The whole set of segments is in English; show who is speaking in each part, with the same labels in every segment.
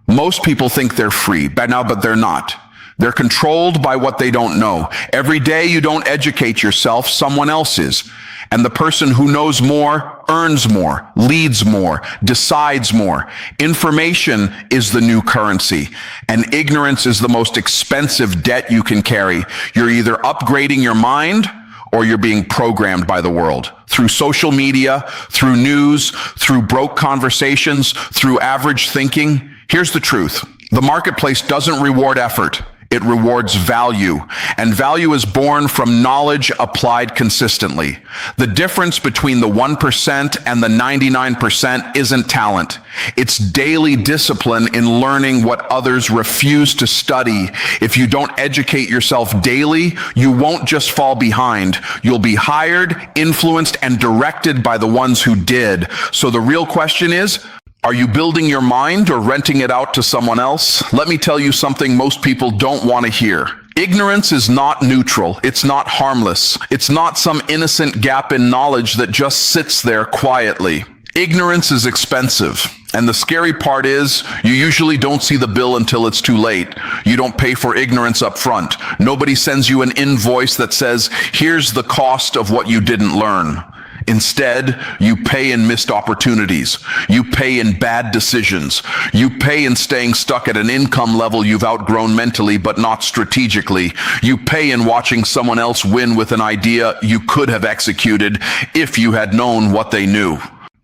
Speaker 1: Most people think they're free by now, but they're not. They're controlled by what they don't know. Every day you don't educate yourself, someone else is. And the person who knows more earns more, leads more, decides more. Information is the new currency, and ignorance is the most expensive debt you can carry. You're either upgrading your mind or you're being programmed by the world. Through social media, through news, through broke conversations, through average thinking. Here's the truth. The marketplace doesn't reward effort. It rewards value, and value is born from knowledge applied consistently. The difference between the 1% and the 99% isn't talent. It's daily discipline in learning what others refuse to study. If you don't educate yourself daily, you won't just fall behind. You'll be hired, influenced, and directed by the ones who did. So the real question is, are you building your mind or renting it out to someone else? Let me tell you something most people don't want to hear. Ignorance is not neutral. It's not harmless. It's not some innocent gap in knowledge that just sits there quietly. Ignorance is expensive. And the scary part is, you usually don't see the bill until it's too late. You don't pay for ignorance up front. Nobody sends you an invoice that says, here's the cost of what you didn't learn. Instead, you pay in missed opportunities. You pay in bad decisions. You pay in staying stuck at an income level you've outgrown mentally but not strategically. You pay in watching someone else win with an idea you could have executed if you had known what they knew.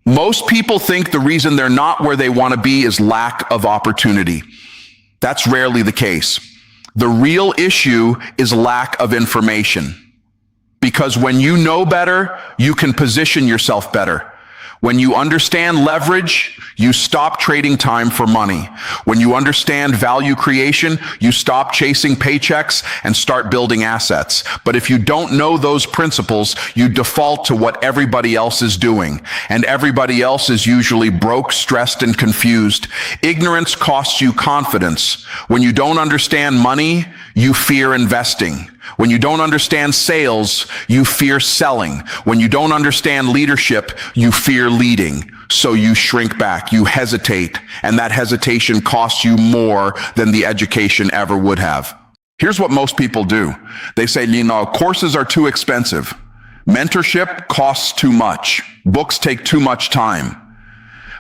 Speaker 1: Most people think the reason they're not where they want to be is lack of opportunity. That's rarely the case. The real issue is lack of information. Because when you know better, you can position yourself better. When you understand leverage, you stop trading time for money. When you understand value creation, you stop chasing paychecks and start building assets. But if you don't know those principles, you default to what everybody else is doing. And everybody else is usually broke, stressed, and confused. Ignorance costs you confidence. When you don't understand money, you fear investing. When you don't understand sales, you fear selling. When you don't understand leadership, you fear leading. So you shrink back, you hesitate, and that hesitation costs you more than the education ever would have. Here's what most people do. They say, courses are too expensive. Mentorship costs too much. Books take too much time.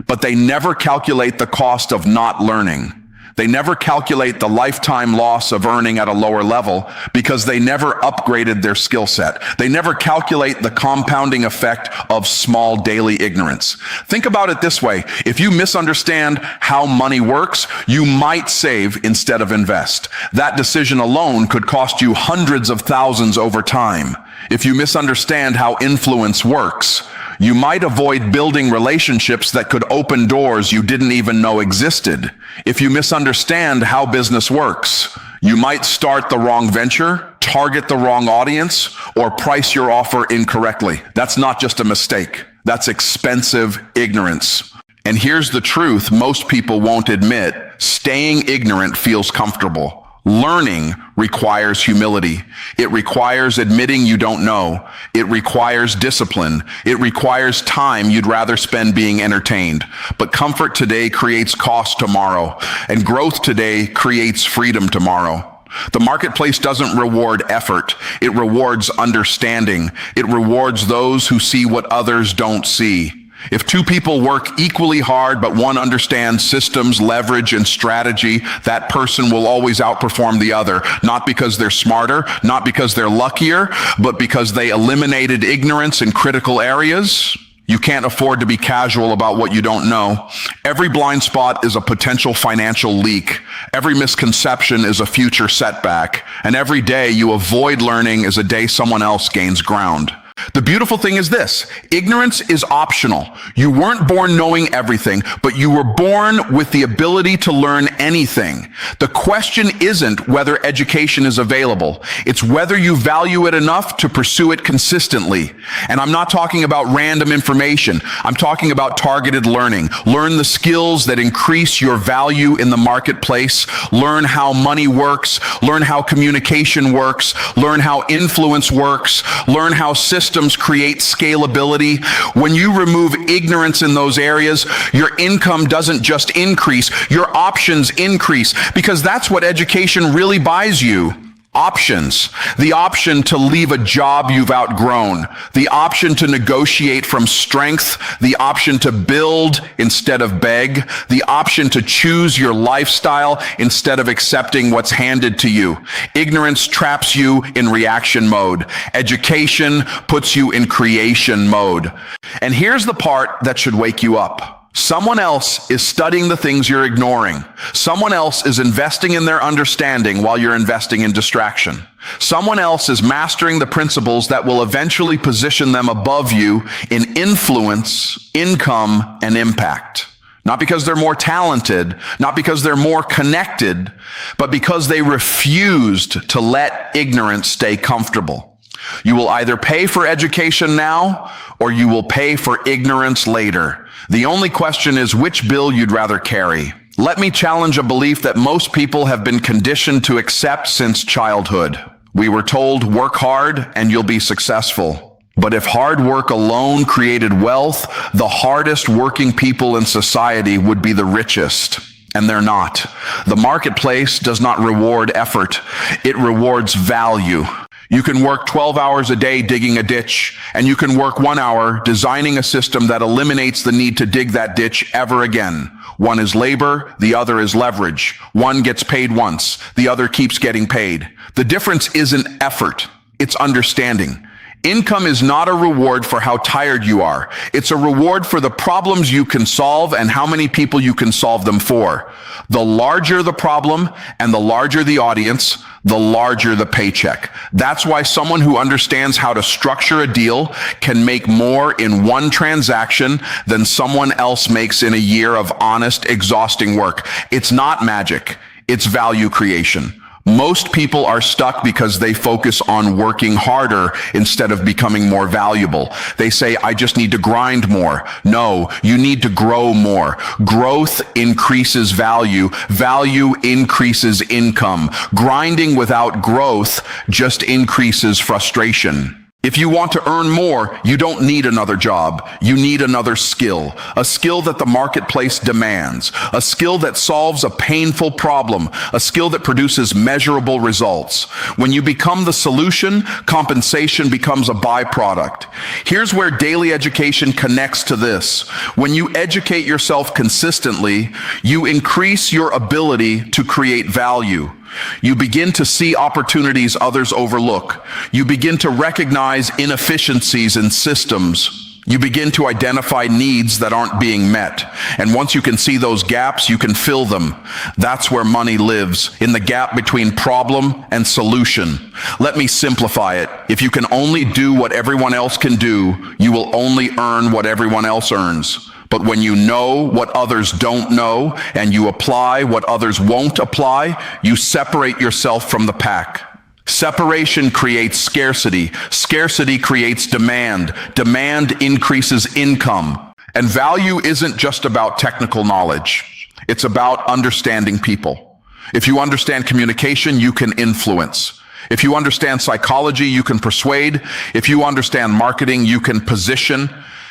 Speaker 1: But they never calculate the cost of not learning. They never calculate the lifetime loss of earning at a lower level because they never upgraded their skill set. They never calculate the compounding effect of small daily ignorance. Think about it this way. If you misunderstand how money works, you might save instead of invest. That decision alone could cost you hundreds of thousands over time. If you misunderstand how influence works, you might avoid building relationships that could open doors you didn't even know existed. If you misunderstand how business works, you might start the wrong venture, target the wrong audience, or price your offer incorrectly. That's not just a mistake. That's expensive ignorance. And here's the truth most people won't admit. Staying ignorant feels comfortable. Learning requires humility. It requires admitting you don't know. It requires discipline. It requires time you'd rather spend being entertained. But comfort today creates cost tomorrow, and growth today creates freedom tomorrow. The marketplace doesn't reward effort. It rewards understanding. It rewards those who see what others don't see. If two people work equally hard, but one understands systems, leverage, and strategy, that person will always outperform the other, not because they're smarter, not because they're luckier, but because they eliminated ignorance in critical areas. You can't afford to be casual about what you don't know. Every blind spot is a potential financial leak. Every misconception is a future setback. And every day you avoid learning is a day someone else gains ground. The beautiful thing is this: ignorance is optional. You weren't born knowing everything, but you were born with the ability to learn anything. The question isn't whether education is available. It's whether you value it enough to pursue it consistently. And I'm not talking about random information. I'm talking about targeted learning. Learn the skills that increase your value in the marketplace. Learn how money works. Learn how communication works. Learn how influence works. Learn how systems systems create scalability. When you remove ignorance in those areas, your income doesn't just increase, your options increase, because that's what education really buys you. Options. The option to leave a job you've outgrown. The option to negotiate from strength. The option to build instead of beg. The option to choose your lifestyle instead of accepting what's handed to you. Ignorance traps you in reaction mode. Education puts you in creation mode. And here's the part that should wake you up. Someone else is studying the things you're ignoring. Someone else is investing in their understanding while you're investing in distraction. Someone else is mastering the principles that will eventually position them above you in influence, income, and impact. Not because they're more talented, not because they're more connected, but because they refused to let ignorance stay comfortable. You will either pay for education now, or you will pay for ignorance later. The only question is which bill you'd rather carry. Let me challenge a belief that most people have been conditioned to accept since childhood. We were told, work hard and you'll be successful. But if hard work alone created wealth, the hardest working people in society would be the richest. And they're not. The marketplace does not reward effort. It rewards value. You can work 12 hours a day digging a ditch, and you can work 1 hour designing a system that eliminates the need to dig that ditch ever again. One is labor, the other is leverage. One gets paid once, the other keeps getting paid. The difference isn't effort, it's understanding. Income is not a reward for how tired you are. It's a reward for the problems you can solve and how many people you can solve them for. The larger the problem and the larger the audience, the larger the paycheck. That's why someone who understands how to structure a deal can make more in one transaction than someone else makes in a year of honest, exhausting work. It's not magic. It's value creation. Most people are stuck because they focus on working harder instead of becoming more valuable. They say, I just need to grind more. No, you need to grow more. Growth increases value. Value increases income. Grinding without growth just increases frustration. If you want to earn more, you don't need another job. You need another skill. A skill that the marketplace demands. A skill that solves a painful problem. A skill that produces measurable results. When you become the solution, compensation becomes a byproduct. Here's where daily education connects to this. When you educate yourself consistently, you increase your ability to create value. You begin to see opportunities others overlook. You begin to recognize inefficiencies in systems. You begin to identify needs that aren't being met. And once you can see those gaps, you can fill them. That's where money lives, in the gap between problem and solution. Let me simplify it. If you can only do what everyone else can do, you will only earn what everyone else earns. But when you know what others don't know and you apply what others won't apply, you separate yourself from the pack. Separation creates scarcity. Scarcity creates demand. Demand increases income. And value isn't just about technical knowledge. It's about understanding people. If you understand communication, you can influence. If you understand psychology, you can persuade. If you understand marketing, you can position.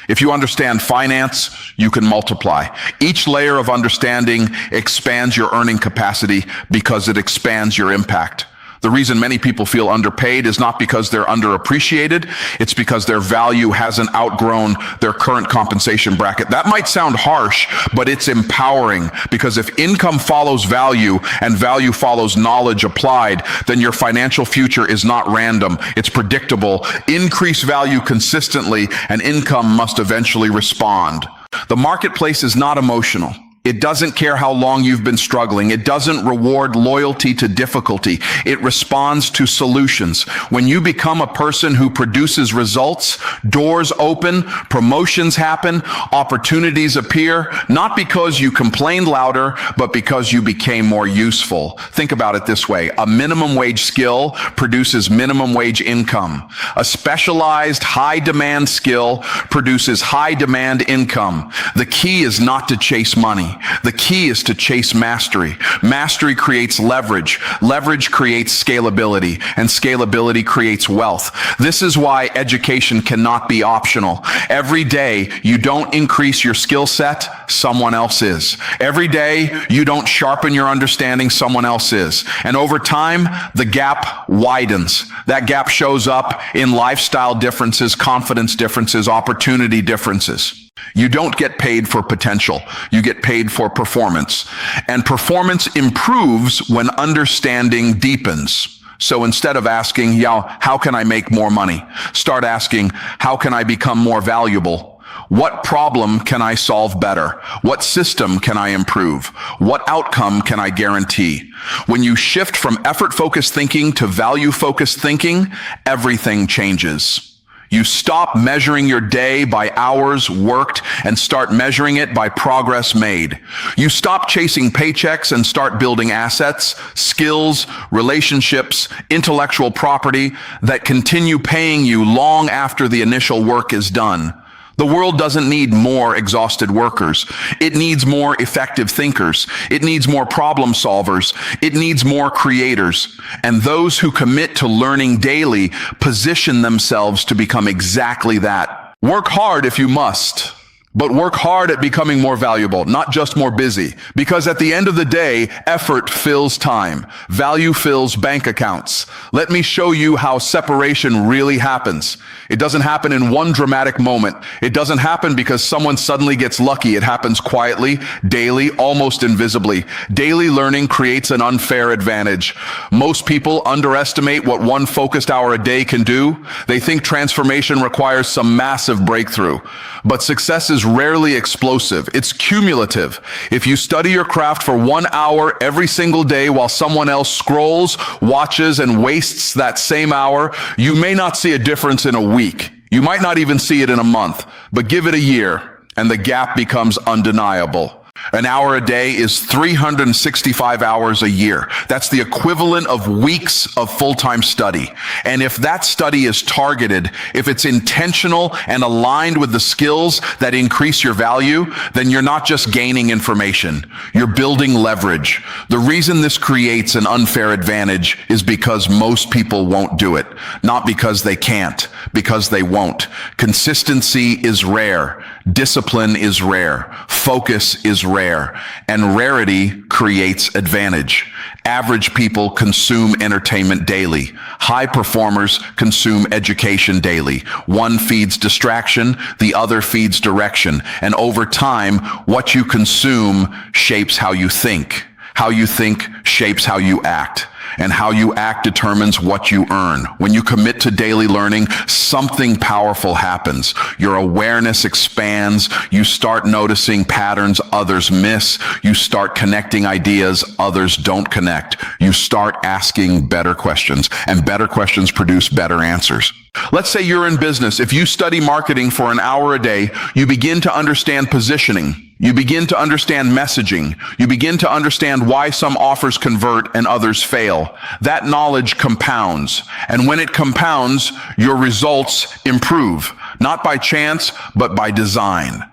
Speaker 1: If you understand finance, you can multiply. Each layer of understanding expands your earning capacity because it expands your impact. The reason many people feel underpaid is not because they're underappreciated. It's because their value hasn't outgrown their current compensation bracket. That might sound harsh, but it's empowering, because if income follows value and value follows knowledge applied, then your financial future is not random. It's predictable. Increase value consistently and income must eventually respond. The marketplace is not emotional. It doesn't care how long you've been struggling. It doesn't reward loyalty to difficulty. It responds to solutions. When you become a person who produces results, doors open, promotions happen, opportunities appear, not because you complained louder, but because you became more useful. Think about it this way. A minimum wage skill produces minimum wage income. A specialized high demand skill produces high demand income. The key is not to chase money. money. The key is to chase mastery. Mastery creates leverage. Leverage creates scalability, and scalability creates wealth. This is why education cannot be optional. Every day you don't increase your skill set, someone else is. Every day you don't sharpen your understanding, someone else is. And over time, the gap widens. That gap shows up in lifestyle differences, confidence differences, opportunity differences. You don't get paid for potential. You get paid for performance. And performance improves when understanding deepens. So instead of asking, how can I make more money? Start asking, how can I become more valuable? What problem can I solve better? What system can I improve? What outcome can I guarantee? When you shift from effort-focused thinking to value-focused thinking, everything changes. You stop measuring your day by hours worked and start measuring it by progress made. You stop chasing paychecks and start building assets, skills, relationships, intellectual property that continue paying you long after the initial work is done. The world doesn't need more exhausted workers. It needs more effective thinkers. It needs more problem solvers. It needs more creators. And those who commit to learning daily position themselves to become exactly that. Work hard if you must, but work hard at becoming more valuable, not just more busy. Because at the end of the day, effort fills time. Value fills bank accounts. Let me show you how separation really happens. It doesn't happen in one dramatic moment. It doesn't happen because someone suddenly gets lucky. It happens quietly, daily, almost invisibly. Daily learning creates an unfair advantage. Most people underestimate what one focused hour a day can do. They think transformation requires some massive breakthrough. But success is rarely explosive. It's cumulative. If you study your craft for 1 hour every single day while someone else scrolls, watches, and wastes that same hour, you may not see a difference in a week. You might not even see it in a month, but give it a year and the gap becomes undeniable. An hour a day is 365 hours a year. That's the equivalent of weeks of full-time study. And if that study is targeted, if it's intentional and aligned with the skills that increase your value, then you're not just gaining information, you're building leverage. The reason this creates an unfair advantage is because most people won't do it. Not because they can't, because they won't. Consistency is rare. Discipline is rare. Focus is rare. And rarity creates advantage. Average people consume entertainment daily. High performers consume education daily. One feeds distraction, the other feeds direction. And over time, what you consume shapes how you think. How you think shapes how you act. And how you act determines what you earn. When you commit to daily learning, something powerful happens. Your awareness expands. You start noticing patterns others miss. You start connecting ideas others don't connect. You start asking better questions, and better questions produce better answers. Let's say you're in business. If you study marketing for an hour a day, you begin to understand positioning. You begin to understand messaging. You begin to understand why some offers convert and others fail. That knowledge compounds. And when it compounds, your results improve, not by chance, but by design.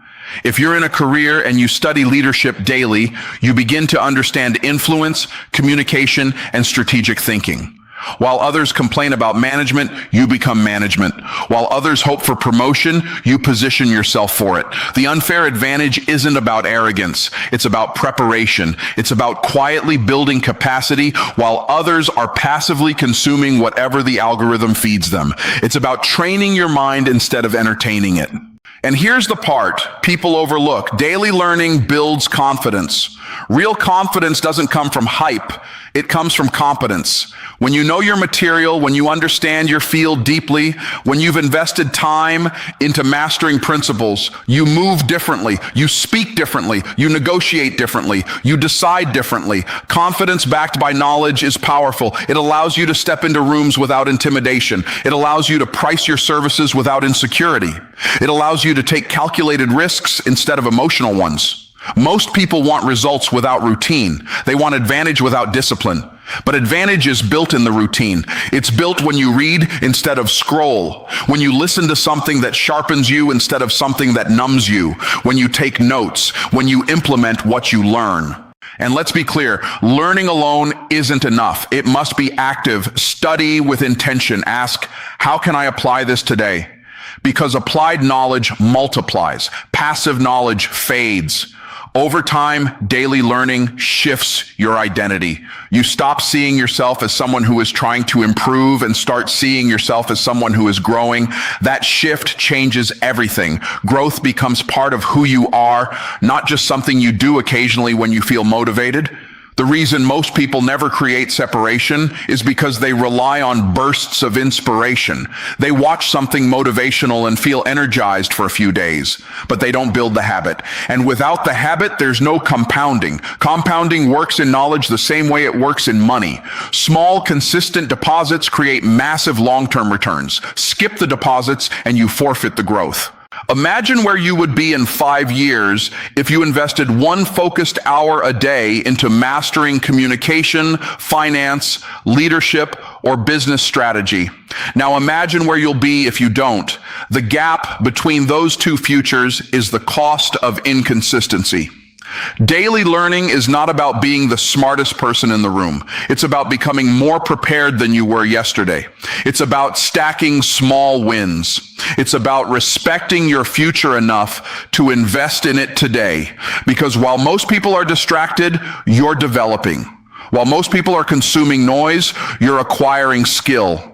Speaker 1: If you're in a career and you study leadership daily, you begin to understand influence, communication, and strategic thinking. While others complain about management, you become management. While others hope for promotion, you position yourself for it. The unfair advantage isn't about arrogance. It's about preparation. It's about quietly building capacity while others are passively consuming whatever the algorithm feeds them. It's about training your mind instead of entertaining it. And here's the part people overlook. Daily learning builds confidence. Real confidence doesn't come from hype. It comes from competence. When you know your material, when you understand your field deeply, when you've invested time into mastering principles, you move differently, you speak differently, you negotiate differently, you decide differently. Confidence backed by knowledge is powerful. It allows you to step into rooms without intimidation. It allows you to price your services without insecurity. It allows you to take calculated risks instead of emotional ones. Most people want results without routine. They want advantage without discipline. But advantage is built in the routine. It's built when you read instead of scroll, when you listen to something that sharpens you instead of something that numbs you, when you take notes, when you implement what you learn. And let's be clear, learning alone isn't enough. It must be active. Study with intention. Ask, how can I apply this today? Because applied knowledge multiplies. Passive knowledge fades. Over time, daily learning shifts your identity. You stop seeing yourself as someone who is trying to improve and start seeing yourself as someone who is growing. That shift changes everything. Growth becomes part of who you are, not just something you do occasionally when you feel motivated. The reason most people never create separation is because they rely on bursts of inspiration. They watch something motivational and feel energized for a few days, but they don't build the habit. And without the habit, there's no compounding. Compounding works in knowledge the same way it works in money. Small, consistent deposits create massive long-term returns. Skip the deposits and you forfeit the growth. Imagine where you would be in 5 years if you invested 1 focused hour a day into mastering communication, finance, leadership, or business strategy. Now imagine where you'll be if you don't. The gap between those 2 futures is the cost of inconsistency. Daily learning is not about being the smartest person in the room. It's about becoming more prepared than you were yesterday. It's about stacking small wins. It's about respecting your future enough to invest in it today. Because while most people are distracted, you're developing. While most people are consuming noise, you're acquiring skill.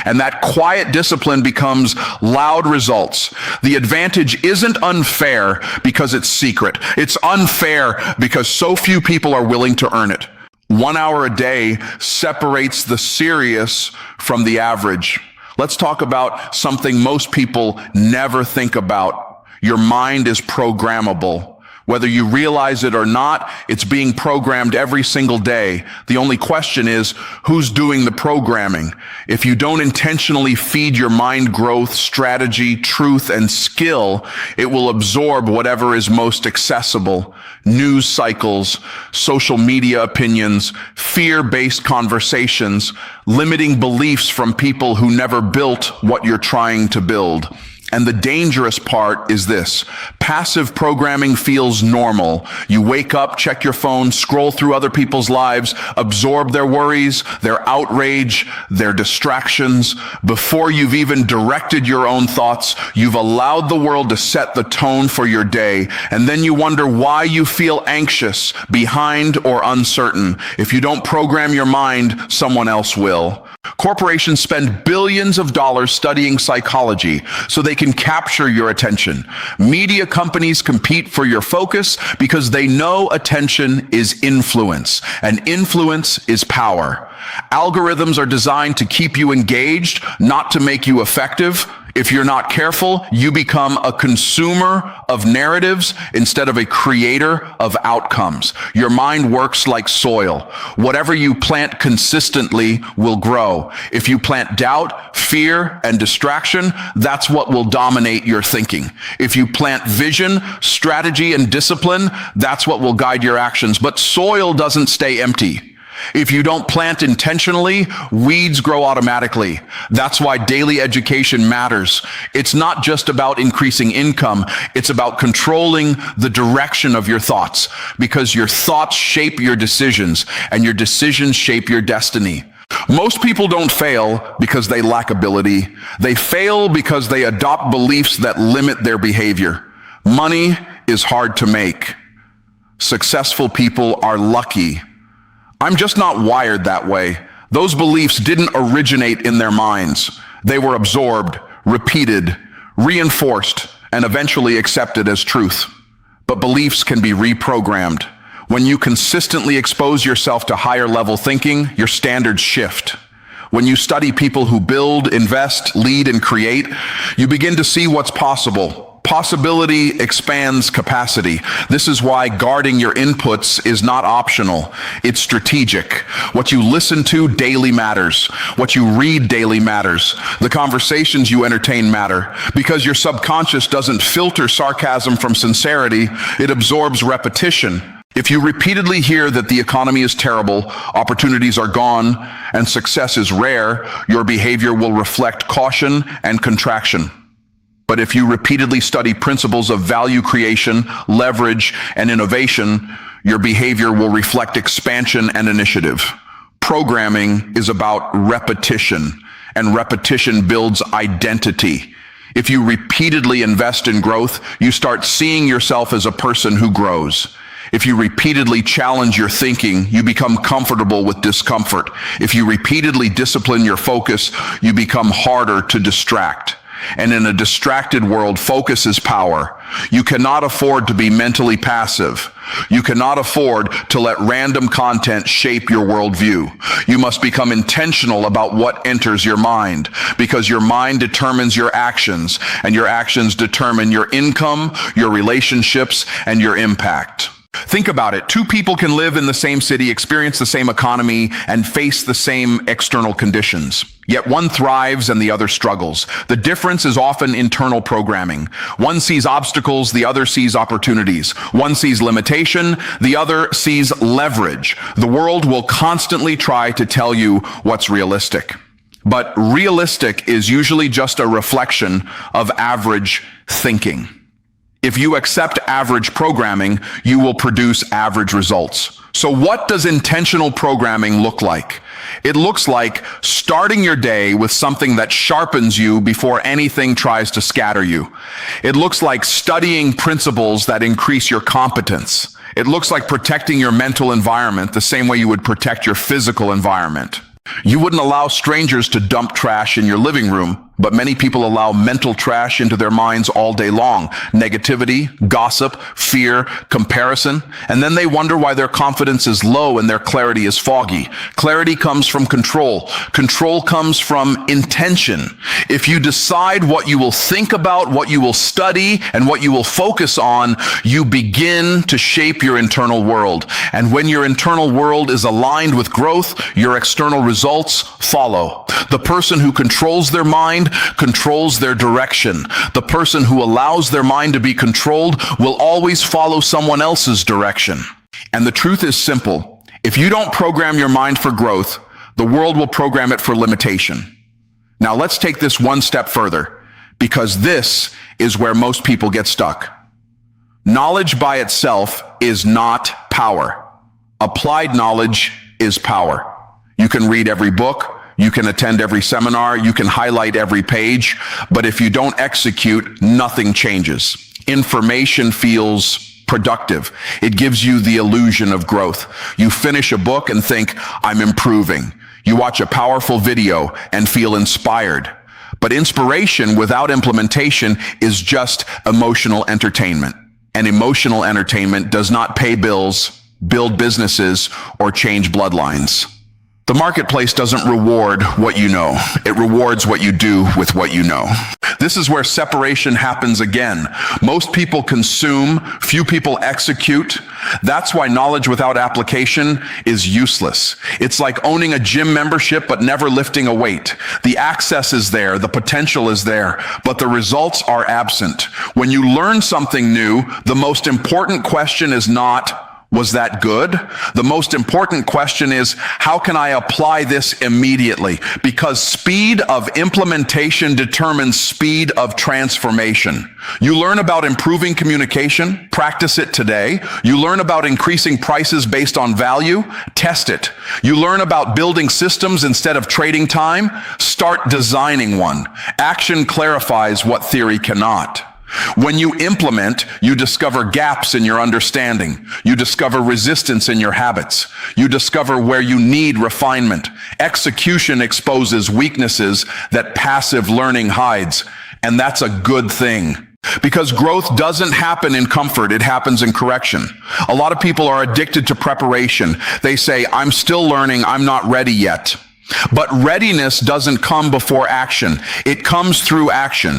Speaker 1: And that quiet discipline becomes loud results. The advantage isn't unfair because it's secret. It's unfair because so few people are willing to earn it. 1 hour a day separates the serious from the average. Let's talk about something most people never think about. Your mind is programmable. Whether you realize it or not, it's being programmed every single day. The only question is, who's doing the programming? If you don't intentionally feed your mind growth, strategy, truth, and skill, it will absorb whatever is most accessible. News cycles, social media opinions, fear-based conversations, limiting beliefs from people who never built what you're trying to build. And the dangerous part is this. Passive programming feels normal. You wake up, check your phone, scroll through other people's lives, absorb their worries, their outrage, their distractions. Before you've even directed your own thoughts, you've allowed the world to set the tone for your day. And then you wonder why you feel anxious, behind, or uncertain. If you don't program your mind, someone else will. Corporations spend billions of dollars studying psychology so they can capture your attention. Media companies compete for your focus because they know attention is influence, and influence is power. Algorithms are designed to keep you engaged, not to make you effective. If you're not careful, you become a consumer of narratives instead of a creator of outcomes. Your mind works like soil. Whatever you plant consistently will grow. If you plant doubt, fear, and distraction, that's what will dominate your thinking. If you plant vision, strategy, and discipline, that's what will guide your actions. But soil doesn't stay empty. If you don't plant intentionally, weeds grow automatically. That's why daily education matters. It's not just about increasing income. It's about controlling the direction of your thoughts, because your thoughts shape your decisions and your decisions shape your destiny. Most people don't fail because they lack ability. They fail because they adopt beliefs that limit their behavior. Money is hard to make. Successful people are lucky. I'm just not wired that way. Those beliefs didn't originate in their minds. They were absorbed, repeated, reinforced, and eventually accepted as truth. But beliefs can be reprogrammed. When you consistently expose yourself to higher level thinking, your standards shift. When you study people who build, invest, lead, and create, you begin to see what's possible. Possibility expands capacity. This is why guarding your inputs is not optional. It's strategic. What you listen to daily matters. What you read daily matters. The conversations you entertain matter. Because your subconscious doesn't filter sarcasm from sincerity, it absorbs repetition. If you repeatedly hear that the economy is terrible, opportunities are gone, and success is rare, your behavior will reflect caution and contraction. But if you repeatedly study principles of value creation, leverage, and innovation, your behavior will reflect expansion and initiative. Programming is about repetition, and repetition builds identity. If you repeatedly invest in growth, you start seeing yourself as a person who grows. If you repeatedly challenge your thinking, you become comfortable with discomfort. If you repeatedly discipline your focus, you become harder to distract. And in a distracted world, focus is power. You cannot afford to be mentally passive. You cannot afford to let random content shape your worldview. You must become intentional about what enters your mind, because your mind determines your actions, and your actions determine your income, your relationships, and your impact. Think about it. Two people can live in the same city, experience the same economy, and face the same external conditions. Yet one thrives and the other struggles. The difference is often internal programming. One sees obstacles, the other sees opportunities. One sees limitation, the other sees leverage. The world will constantly try to tell you what's realistic. But realistic is usually just a reflection of average thinking. If you accept average programming, you will produce average results. So what does intentional programming look like? It looks like starting your day with something that sharpens you before anything tries to scatter you. It looks like studying principles that increase your competence. It looks like protecting your mental environment the same way you would protect your physical environment. You wouldn't allow strangers to dump trash in your living room, but many people allow mental trash into their minds all day long. Negativity, gossip, fear, comparison, and then they wonder why their confidence is low and their clarity is foggy. Clarity comes from control. Control comes from intention. If you decide what you will think about, what you will study, and what you will focus on, you begin to shape your internal world. And when your internal world is aligned with growth, your external results follow. The person who controls their mind controls their direction. The person who allows their mind to be controlled will always follow someone else's direction. And the truth is simple. If you don't program your mind for growth, the world will program it for limitation. Now let's take this one step further, because this is where most people get stuck. Knowledge by itself is not power. Applied knowledge is power. You can read every book, you can attend every seminar, you can highlight every page, but if you don't execute, nothing changes. Information feels productive. It gives you the illusion of growth. You finish a book and think, I'm improving. You watch a powerful video and feel inspired. But inspiration without implementation is just emotional entertainment. And emotional entertainment does not pay bills, build businesses, or change bloodlines. The marketplace doesn't reward what you know. It rewards what you do with what you know. This is where separation happens again. Most people consume, few people execute. That's why knowledge without application is useless. It's like owning a gym membership but never lifting a weight. The access is there, the potential is there, but the results are absent. When you learn something new, the most important question is not, was that good? The most important question is, how can I apply this immediately? Because speed of implementation determines speed of transformation. You learn about improving communication, practice it today. You learn about increasing prices based on value, test it. You learn about building systems instead of trading time, start designing one. Action clarifies what theory cannot. When you implement, you discover gaps in your understanding. You discover resistance in your habits. You discover where you need refinement. Execution exposes weaknesses that passive learning hides. And that's a good thing. Because growth doesn't happen in comfort, it happens in correction. A lot of people are addicted to preparation. They say, I'm still learning, I'm not ready yet. But readiness doesn't come before action. It comes through action.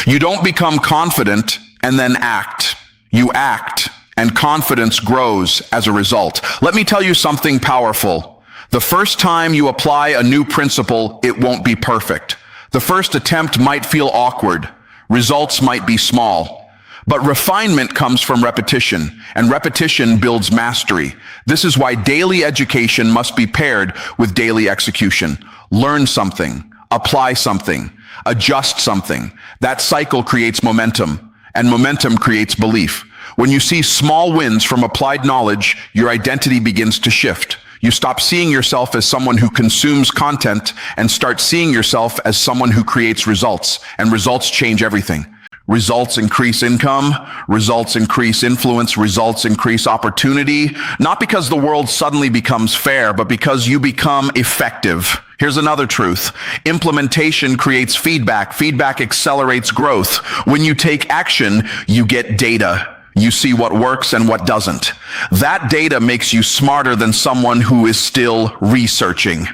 Speaker 1: You don't become confident and then act. You act, and confidence grows as a result. Let me tell you something powerful. The first time you apply a new principle, it won't be perfect. The first attempt might feel awkward. Results might be small. But refinement comes from repetition, and repetition builds mastery. This is why daily education must be paired with daily execution. Learn something, apply something, adjust something. That cycle creates momentum, and momentum creates belief. When you see small wins from applied knowledge, your identity begins to shift. You stop seeing yourself as someone who consumes content and start seeing yourself as someone who creates results, and results change everything. Results increase income, results increase influence, results increase opportunity, not because the world suddenly becomes fair, but because you become effective. Here's another truth. Implementation creates feedback. Feedback accelerates growth. When you take action, you get data. You see what works and what doesn't. That data makes you smarter than someone who is still researching.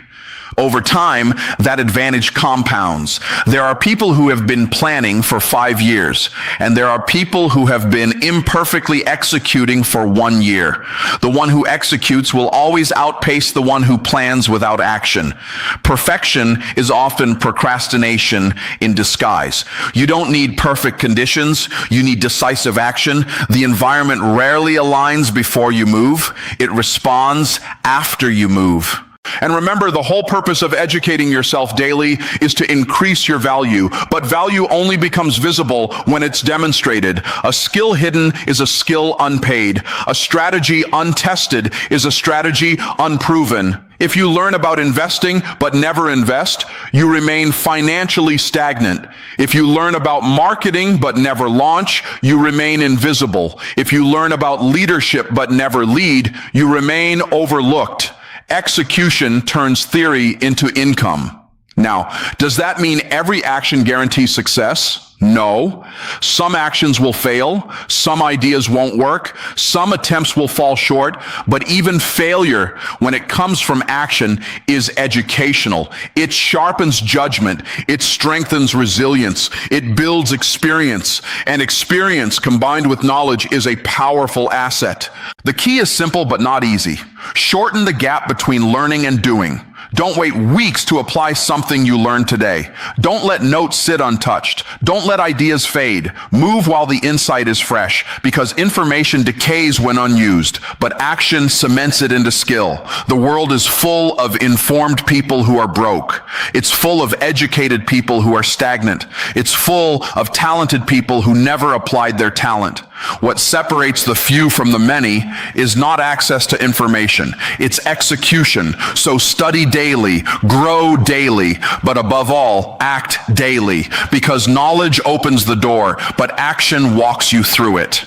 Speaker 1: Over time, that advantage compounds. There are people who have been planning for 5 years, and there are people who have been imperfectly executing for 1 year. The one who executes will always outpace the one who plans without action. Perfection is often procrastination in disguise. You don't need perfect conditions, you need decisive action. The environment rarely aligns before you move, it responds after you move. And remember, the whole purpose of educating yourself daily is to increase your value. But value only becomes visible when it's demonstrated. A skill hidden is a skill unpaid. A strategy untested is a strategy unproven. If you learn about investing but never invest, you remain financially stagnant. If you learn about marketing but never launch, you remain invisible. If you learn about leadership but never lead, you remain overlooked. Execution turns theory into income. Now, does that mean every action guarantees success? No. Some actions will fail, some ideas won't work, some attempts will fall short, but even failure, when it comes from action, is educational. It sharpens judgment, it strengthens resilience, it builds experience, and experience combined with knowledge is a powerful asset. The key is simple but not easy. Shorten the gap between learning and doing. Don't wait weeks to apply something you learned today. Don't let notes sit untouched. Don't let ideas fade. Move while the insight is fresh, because information decays when unused, but action cements it into skill. The world is full of informed people who are broke. It's full of educated people who are stagnant. It's full of talented people who never applied their talent. What separates the few from the many is not access to information, it's execution. So study daily, grow daily, but above all, act daily, because knowledge opens the door, but action walks you through it.